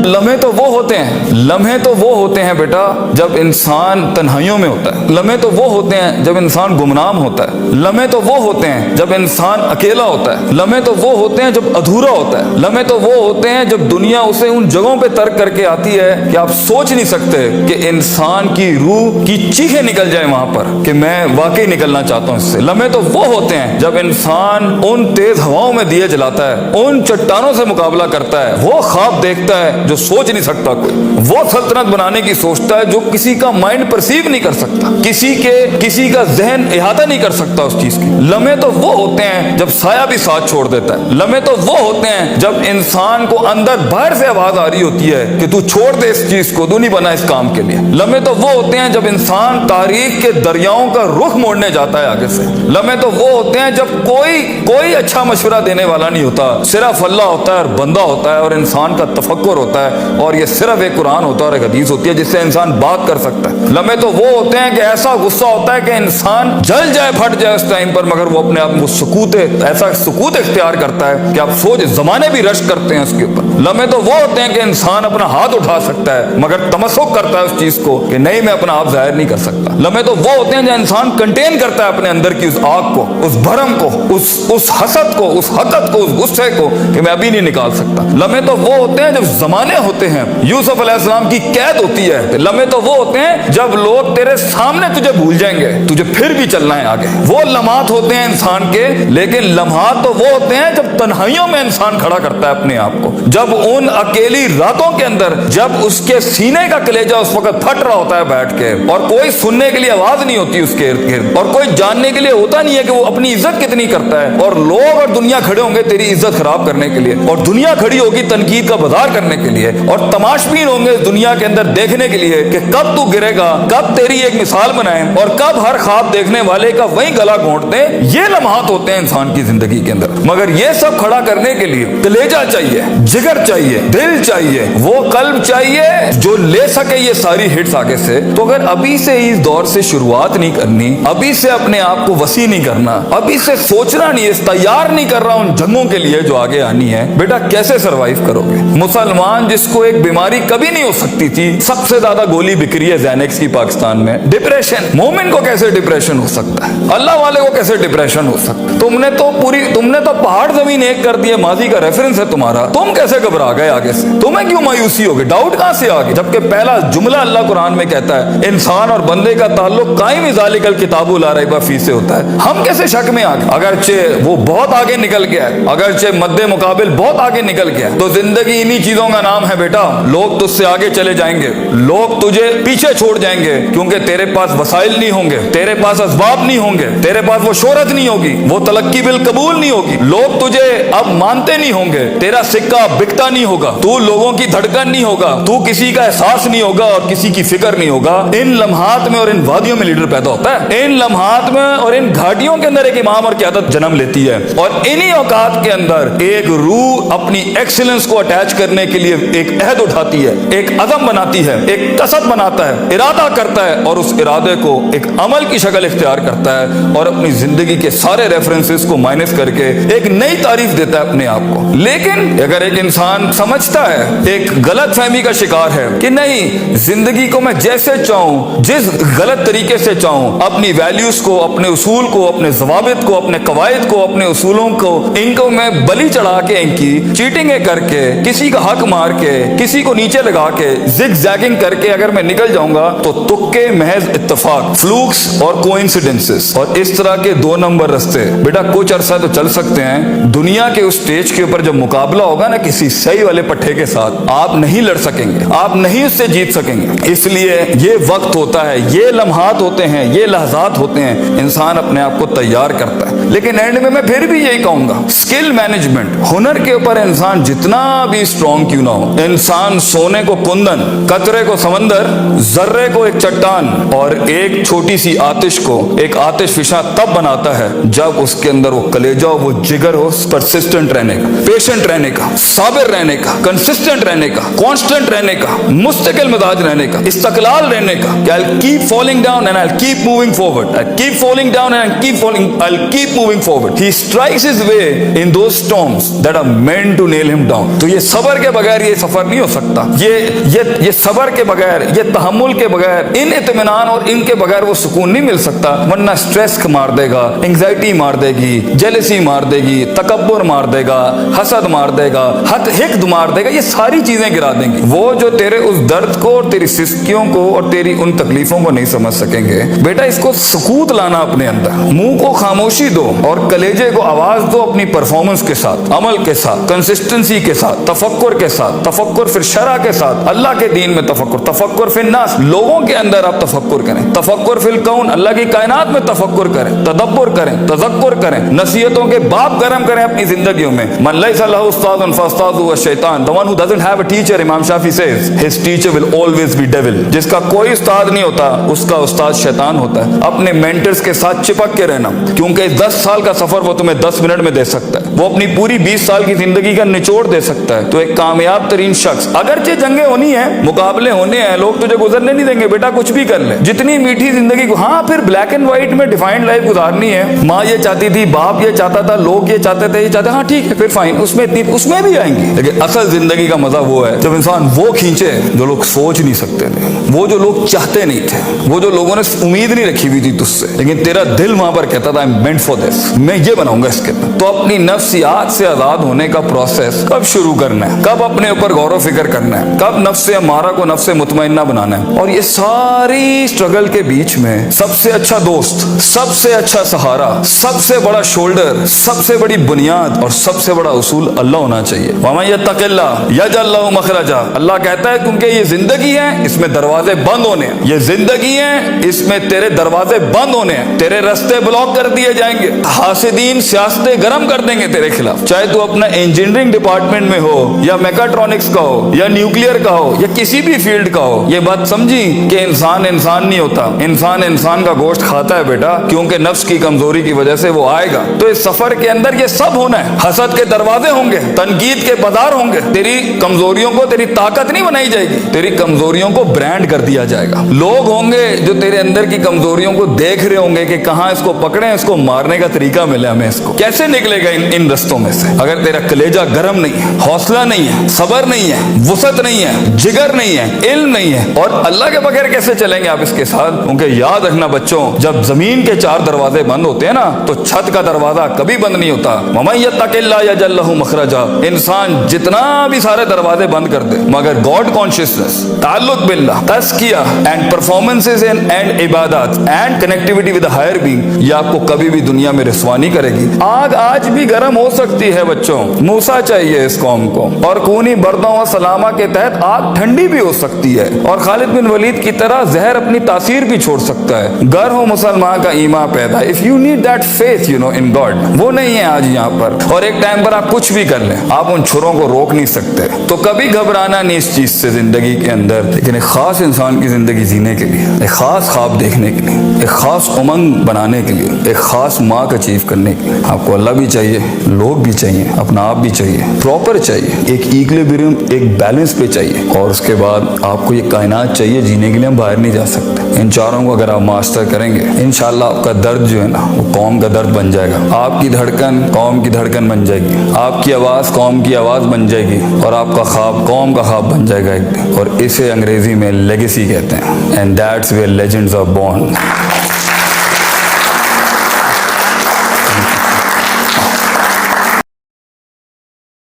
لمحے تو وہ ہوتے ہیں بیٹا جب انسان تنہائیوں میں ہوتا ہے، لمحے تو وہ ہوتے ہیں جب انسان گمنام ہوتا ہے، لمحے تو وہ ہوتے ہیں جب انسان اکیلا ہوتا ہے، لمحے تو وہ ہوتے ہیں جب ادھورا ہوتا ہے، لمحے تو وہ ہوتے ہیں جب دنیا اسے ان جگہوں پہ ترک کر کے آتی ہے کہ آپ سوچ نہیں سکتے کہ انسان کی روح کی چیخیں نکل جائیں وہاں پر کہ میں واقعی نکلنا چاہتا ہوں اس سے۔ لمحے تو وہ ہوتے ہیں جب انسان ان تیز ہواؤں میں دیے جلاتا ہے، ان چٹانوں سے مقابلہ کرتا ہے، وہ خواب دیکھتا ہے جو سوچ نہیں سکتا کوئی، وہ سلطنت بنانے کی سوچتا ہے جو کسی کا مائنڈ پرسیو نہیں کر سکتا، کسی کا ذہن احاطہ نہیں کر سکتا اس چیز کی۔ لمحے تو وہ ہوتے ہیں جب سایہ بھی ساتھ چھوڑ دیتا ہے، لمحے تو وہ ہوتے ہیں جب انسان کو اندر باہر سے آواز آ رہی ہوتی ہے کہ تو چھوڑ دے اس چیز کو، تو نہیں بنا اس کام کے لیے۔ لمحے تو وہ ہوتے ہیں جب انسان تاریخ کے دریاؤں کا رخ موڑنے جاتا ہے آگے سے۔ لمحے تو وہ ہوتے ہیں جب کوئی اچھا مشورہ دینے والا نہیں ہوتا، صرف اللہ ہوتا ہے اور بندہ ہوتا ہے اور انسان کا تفکر ہوتا ہے، اور یہ صرف ایک قرآن ہوتا ہے اور ایک حدیث ہوتی ہے جس سے انسان بات کر سکتا ہے۔ لمحے تو وہ ہوتے ہیں کہ ایسا غصہ ہوتا ہے کہ انسان جل جائے، پھٹ جائے اس ٹائم پر، مگر وہ اپنے آپ کو ایسا سکوت اختیار کرتا ہے کہ آپ سوچ زمانے بھی رشک کرتے ہیں اس کے اوپر۔ لمحے تو وہ ہوتے ہیں کہ انسان اپنا ہاتھ اٹھا سکتا ہے مگر تمسک کرتا ہے اس چیز کو کہ نہیں، میں اپنا آپ ظاہر نہیں کر سکتا۔ لمحے تو وہ ہوتے ہیں جو انسان کنٹین کرتا ہے اپنے اندر کی اس آگ کو، اس بھرم کو، اس حسد کو، اس حقد کو، اس غصے کو کہ میں ابھی نہیں نکال سکتا۔ لمحے تو وہ ہوتے ہیں جب زمانے ہوتے ہیں، یوسف علیہ السلام کی قید ہوتی ہے۔ لمحے تو وہ ہوتے ہیں جب لوگ تیرے سامنے تجھے بھول جائیں گے، تجھے پھر بھی چلنا ہے آگے۔ وہ لمحات ہوتے ہیں انسان کے، لیکن لمحات تو وہ ہوتے ہیں جب تنہائیوں میں انسان کھڑا کرتا ہے اپنے آپ کو، جب ان اکیلی راتوں کے اندر، جب اس کے سینے کا کلیجہ اس وقت پھٹ رہا ہوتا ہے بیٹھ کے، اور کوئی سننے کے لیے آواز نہیں ہوتی اس کے ارد گرد، اور کوئی جاننے کے لیے ہوتا نہیں ہے کہ وہ اپنی عزت کتنی کرتا ہے، اور لوگ اور دنیا کھڑے ہوں گے تیری عزت خراب کرنے کے لیے، اور دنیا کھڑی ہوگی تنقید کا بازار کرنے کے لیے، اور تماشبین ہوں گے دنیا کے اندر دیکھنے کے لیے کہ کب تو گرے گا، کب تیری ایک مثال بنائیں، اور کب ہر خواب دیکھنے والے کا وہیں گلا گھونٹ دیں۔ یہ لمحات ہوتے ہیں انسان کی زندگی کے اندر، مگر یہ سب کھڑا کرنے کے لیے کلیجہ چاہیے، جگر چاہیے، دل چاہیے، وہ قلب چاہیے جو لے سکے یہ ساری ہٹس آگے سے۔ تو اگر ابھی سے اس دور سے شروعات نہیں کرنی، ابھی سے اپنے آپ کو وسیع نہیں کرنا، ابھی سے سوچنا نہیں، اس تیار نہیں کر رہا ان جنگوں کے لیے جو آگے آنی ہے، بیٹا کیسے سروائیو کرو گے؟ مسلمان جس کو ایک بیماری کبھی نہیں ہو سکتی تھی، سب سے زیادہ گولی بک رہی ہے زینکس کی پاکستان میں، ڈپریشن۔ مومن کو کیسے ڈپریشن ہو سکتا ہے؟ اللہ والے کو کیسے ڈپریشن ہو سکتا ہے؟ تم نے تو پہاڑ زمین ایک کر دیے، ماضی کا ریفرنس ہے تمہارا، تم کیسے گھبرا گئے آگے سے؟ تمہیں کیوں مایوسی ہوگی؟ ڈاؤٹ کہاں سے آگے؟ جبکہ پہلا جملہ اللہ قرآن میں کہتا ہے انسان اور بندے کا تعلق قائم ذالک الکتاب لا ریب فیہ سے ہوتا ہے۔ ہم کیسے شک میں آگے؟ اگرچہ وہ بہت آگے نکل گیا ہے، اگرچہ مد مقابل بہت آگے نکل گیا ہے، تو زندگی انہی چیزوں کا نام ہے بیٹا۔ لوگ تجھ سے آگے چلے جائیں گے، لوگ تجھے پیچھے چھوڑ جائیں گے، کیونکہ تیرے پاس وسائل نہیں ہوں گے، تیرے پاس اسباب نہیں ہوں گے، تیرے پاس وہ شہرت نہیں ہوگی، وہ تلقی بالقبول نہیں ہوگی، لوگ تجھے اب مانتے نہیں ہوں گے، تیرا سکہ بکتا نہیں ہوگا، تو لوگوں کی دھڑکن نہیں ہوگا، تو کسی کا احساس نہیں ہوگا اور کسی کی فکر نہیں ہوگا۔ ان لمحات میں اور ان وادیوں میں لیڈر پیدا ہوتا ہے، ان لمحات میں اور ان گھاٹیوں کے اندر ایک امام اور قیادت جنم لیتی ہے، اور انہی اوقات کے اندر ایک روح اپنی ایکسلنس کو اٹیچ کرنے کے لیے ایک عہد اٹھاتی ہے، ایک عزم بناتی ہے، ایک قصد بناتا ہے، ارادہ کرتا ہے، اور اس ارادے کو ایک عمل کی شکل اختیار کرتا ہے، اور اپنی زندگی کے سارے ریفرنسز کو مائنس کر کے ایک نئی تعریف دیتا ہے اپنے آپ کو۔ لیکن اگر ایک انسان سمجھتا ہے، ایک غلط فہمی کا شکار ہے کہ نہیں، زندگی کو میں جیسے چاہوں، جس غلط طریقے سے چاہوں، اپنی ویلیوز کو، اپنے اصول کو، اپنے ضوابط کو، اپنے قواعد کو، اپنے اصولوں کو، ان کو میں بلی چڑھا کے، ان کی چیٹنگیں کر کے، کسی کا حق مار کے، کسی کو نیچے لگا کے، زگ زیگنگ کر کے اگر میں نکل جاؤں گا تو تکے، محض اتفاق، فلوکس اور کوئنسیڈنسز، اور اس طرح کے 2 نمبر رستے بیٹا کچھ عرصہ تو چل سکتے ہیں۔ دنیا کے اس سٹیج کے اوپر جب مقابلہ ہوگا نا کسی صحیح والے پٹھے کے ساتھ، آپ نہیں لڑ سکیں گے، آپ نہیں اس سے جیت سکیں گے۔ اس لیے یہ وقت ہوتا ہے، یہ لمحات ہوتے ہیں، یہ لحظات ہوتے ہیں، انسان اپنے آپ کو تیار کرتا ہے۔ لیکن اینڈ میں پھر بھی یہی کہوں گا، اسکل مینجمنٹ، ہنر کے اوپر انسان جتنا بھی اسٹرانگ کیوں نہ ہو، انسان سونے کو کندن، قطرے کو سمندر، ذرے کو ایک چٹان، اور ایک چھوٹی سی آتش کو ایک آتش فشاں تب بناتا ہے جب اس کے اندر وہ کلیجہ ہو، وہ جگر ہو، پرسسٹنٹ رہنے کا، پیشنٹ رہنے کا، صابر رہنے کا، کنسسٹنٹ رہنے کا، کانسٹنٹ رہنے کا، مستقل مزاج رہنے کا، استقلال رہنے کا، کہ I'll keep falling down and I'll keep moving forward. I'll keep falling down and I'll keep moving forward. He strikes his way in those storms that are meant to nail him down. تو یہ صبر کے بغیر یہ سفر نہیں ہو سکتا. یہ صبر کے بغیر, یہ تحمل کے بغیر, ان اطمینان اور ان کے بغیر وہ سکون نہیں مل سکتا. ورنہ سٹریس مار دے گا, انگزائٹی مار دے گی, جیلسی مار دے گی, تکبر مار دے گا, حسد مار دے گا, حقد مار دے گا. یہ ساری چیزیں گرا دیں گی. وہ جو تیرے اس درد کو اور تیری سستیوں کو اور تیری ان تکلیفوں کو نہیں سمجھ سکیں گے. بیٹا اس کو سکوت لانا اپنے اندر, منہ کو خاموشی دو اور کلیجے کو آواز دو اپنی پرفارمنس کے ساتھ, عمل کے ساتھ, کنسسٹنسی کے ساتھ, تفکر کے ساتھ, تفکر پھر شرع کے ساتھ, اللہ کے دین میں تفکر, تفکر فی الناس, لوگوں کے اندر آپ تفکر کریں, تفکر فی الکون, اللہ کی کائنات میں تفکر کریں, تدبر کریں, تذکر کریں, نصیحتوں کے باب گرم کریں اپنی زندگیوں میں. من لیس لہ استاذ فاستاذہ الشیطان, the one who doesn't have a teacher, امام شافعی says his teacher will always be devil. جس کا کوئی استاد نہیں ہوتا اس کا استاد شیطان ہوتا ہے. اپنے مینٹرز کے ساتھ چپک کے رہنا, کیونکہ 10 سال کا سفر وہ تمہیں 10 منٹ میں دے سکتا ہے, وہ اپنی پوری 20 سال کی زندگی کا نچوڑ دے سکتا ہے. تو ایک کامیاب ترین شخص, اگرچہ جنگیں ہونی ہیں, مقابلے ہونے ہیں, لوگ تجھے گزرنے نہیں دیں گے, بیٹا کچھ بھی کر لے, جتنی میٹھی زندگی کو, ہاں پھر بلیک اینڈ وائٹ میں ڈیفائنڈ لائف گزارنی ہے, ماں یہ چاہتی تھی, باپ یہ چاہتا تھا, لوگ یہ چاہتے تھے, یہ چاہتے, ہاں ٹھیک ہے پھر فائن, اس میں بھی آئیں گی. لیکن اصل زندگی کا مزہ وہ ہے جب انسان وہ کھینچے جو لوگ سوچ نہیں سکتے تھے, وہ جو لوگ چاہتے نہیں تھے, وہ جو لوگوں نے امید نہیں رکھی ہوئی تھی تجھ سے, لیکن تیرا دل وہاں پر کہتا تھا I'm meant for this, میں یہ بناؤں گا اس کے اندر. تو اپنی نفسیات سے آزاد ہونے کا پروسیس کب شروع کرنا ہے, کب اپنے اوپر غور و فکر کرنا ہے, کب نفس امارہ کو نفس مطمئنہ بنانا ہے. اور یہ ساری اسٹرگل کے بیچ میں سب سے اچھا دوست, سب سے اچھا سہارا, سب سے بڑا شولڈر, سب سے بڑی بنیاد اور سب سے بڑا اصول اللہ ہونا چاہیے. وَمَن يَتَّقِ اللَّهَ يَجْعَل لَّهُ مَخْرَجًا, اللہ کہتا ہے کیونکہ یہ زندگی ہے, اس میں دروازے بند ہونے ہیں, یہ زندگی ہے, اس میں تیرے دروازے بند ہونے ہیں, تیرے رستے بلاک کر دیے جائیں گے, حاسدین سیاستیں گرم کر دیں گے تیرے خلاف. چاہے تو اپنا انجینئرنگ ڈپارٹمنٹ میں ہو, یا میکاٹرونکس کا ہو, یا نیوکلیئر کا ہو, یا کسی بھی فیلڈ کا ہو. یہ بات سمجھی کہ انسان نہیں ہوتا, انسان کا گوشت کھاتا ہے بیٹا, کیونکہ نفس کی کمزوری کی وجہ سے وہ آئے گا. تو اس سفر کے اندر یہ سب ہونا ہے. حسد کے دروازے ہوں گے, تنقید کے بازار ہوں گے, تیری کمزوریوں کو تیری طاقت نہیں بنائی جائے گی, تیری کمزوریوں کو برانڈ کر دیا جائے گا. لوگ ہوں گے جو تیرے اندر کی کمزوریوں کو دیکھ رہے ہوں گے کہ کہاں اس کو پکڑیں, اس کو مارنے کا طریقہ ملے ہمیں, اس کو کیسے نکلے گا ان رستوں میں سے. اگر تیرا کلیجہ گرم نہیں ہے, حوصلہ نہیں ہے, صبر نہیں ہے, وسعت نہیں ہے, جگر نہیں ہے, علم نہیں ہے, اور اللہ کے بغیر کیسے چلیں گے آپ اس کے ساتھ. کیونکہ یاد رکھنا بچوں, جب زمین کے 4 دروازے بند ہوتے ہیں نا, تو چھت کا دروازہ کبھی بند نہیں ہوتا. وَمَن يَتَّقِ اللَّهَ يَجْعَل لَّهُ مَخْرَجًا, انسان جتنا بھی سارے دروازے بند کر دے, مگر گاڈ کانشیسنس, تعلق باللہ, تزکیہ اینڈ پرفارمنسز اینڈ عبادات and connectivity with higher being, یہ آپ کو کبھی بھی دنیا میں رسوا نہیں کرے گی. آگ آج بھی گرم ہو سکتی ہے بچوں, موسیٰ چاہیے اس قوم کو, اور کونی بردوں و سلامہ کے تحت آگ ٹھنڈی بھی ہو سکتی ہے, اور خالد بن ولید کی طرح زہر اپنی تاثیر بھی چھوڑ سکتا ہے. گر ہو مسلمان کا ایمان پیدا, if you need that faith you know in God, وہ نہیں ہے آج یہاں پر. اور ایک ٹائم پر آپ کچھ بھی کر لیں, آپ ان چھروں کو روک نہیں سکتے. تو کبھی گھبرانا نہیں اس چیز سے زندگی کے اندر, لیکن ایک خاص انسان کی زندگی جینے کے لیے, ایک خاص خواب دیکھنے کے لیے, ایک خاص امنگ بنانے کے لیے, ایک خاص مارک اچیو کرنے کے لیے آپ کو اللہ بھی چاہیے, لوگ بھی چاہیے, اپنا آپ بھی چاہیے, پراپر چاہیے, ایک ایکولیبریم, ایک بیلنس پہ چاہیے, اور اس کے بعد آپ کو یہ کائنات چاہیے. جینے کے لیے ہم باہر نہیں جا سکتے. ان چاروں کو اگر آپ ماسٹر کریں گے, انشاءاللہ آپ کا درد جو ہے نا وہ قوم کا درد بن جائے گا. آپ کی دھڑکن قوم کی دھڑکن بن جائے گی, آپ کی آواز قوم کی آواز بن جائے گی, اور آپ کا خواب قوم کا خواب بن جائے گا ایک دن. اور اسے انگریزی میں لیگیسی کہتے ہیں, and that's where legends are born.